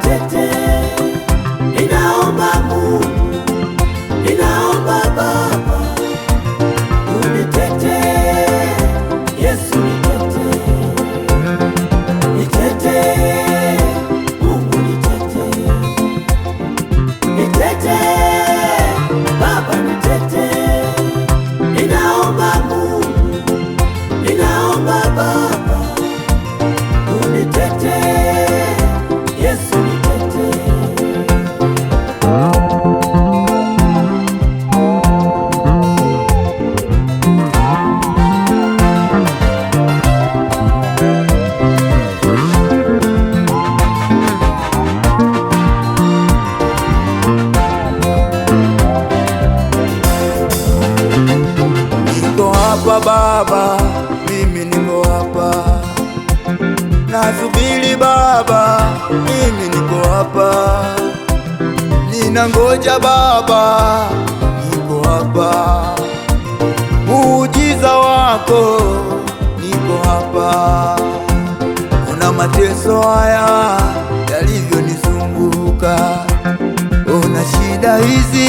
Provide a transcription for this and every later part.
nitetee, ninaomba Mungu, ninaomba Baba, unitetee, Yesu nitetee, nitetee, Mungu nitetee, nitetee, Baba nitetee, ninaomba Mungu, ninaomba Baba, unitetee, Yesu nitetee. Niko hapa Baba, mimi niko hapa, nasubiri Baba, mimi niko hapa, ninangoja Baba, niko hapa, muujiza wako, niko hapa. Una mateso haya yalivyonizunguka, una shida hizi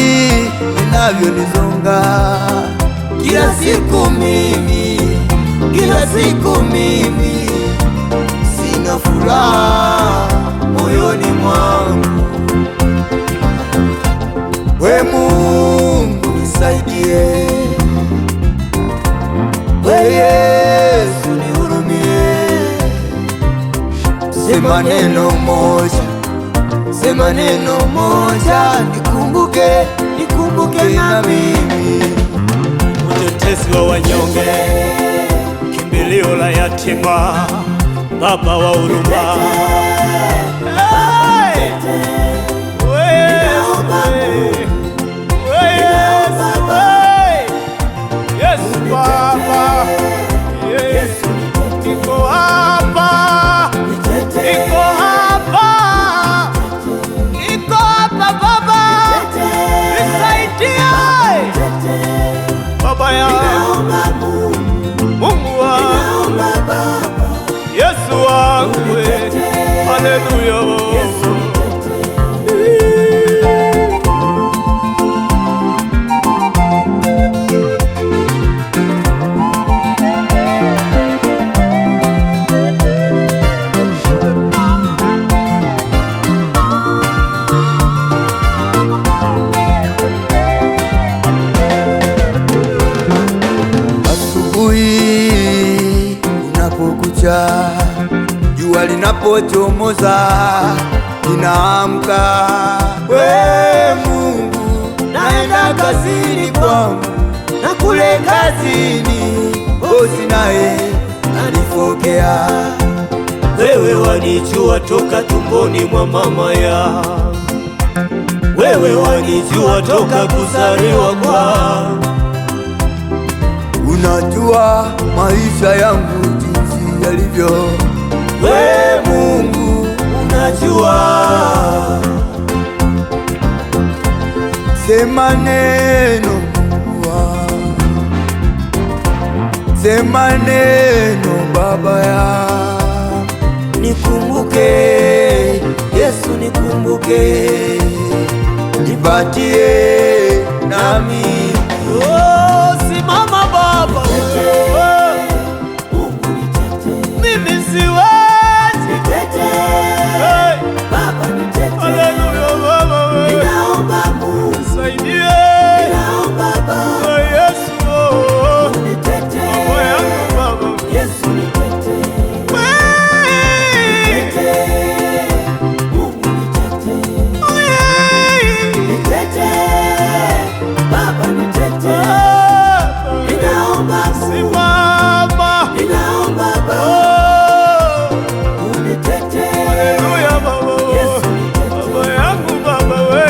zinavyonizonga kila siku mimi sina furaha moyoni mwangu. We Mungu nisaidie, we Yesu nihurumie. Sema neno moja, sema neno moja, nikumbuke na mimi. Mtetezi wa wanyonge, kimbilio la yatima, Baba wa huruma, Yesu Baba, niko hapa, niko hapa, niko hapa Baba, nisaidie Baba yangu, Mungu wangu, Yesu wangu, haleluya. Asubuhi unapokucha, jua linapochomoza, ninaamka. We Mungu, naenda kazini kwangu, na kule kazini bosi naye anifokea. Wewe wanijua toka tumboni mwa mama ya, wewe wanijua toka kuzaliwa kwangu. Unajua maisha yangu jinsi yalivyo, we Mungu unajua. Sema neno Mungu wangu, sema neno Baba ya, nikumbuke Yesu, nikumbuke, nipatie nami. Simama Baba, mimi siwezi. Haleluya Baba, Ninaomba Mungu, nisaidie ninaomba Baba, Yesu, unitetee, Baba yangu Baba, Yesu nitetee, nitetee, Mungu nitetee, nitetee, Baba nitetee, ninaomba Mungu, simama, ninaomba Baba, unitetee, haleluya Baba, Yesu nitetee. Baba yangu Baba we.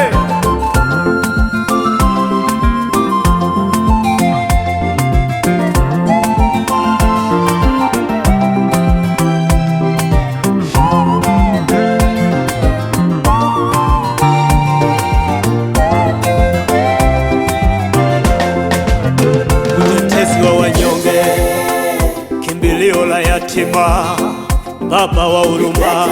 Mtetezi wa wanyonge, kimbilio la yatima, Baba wa huruma,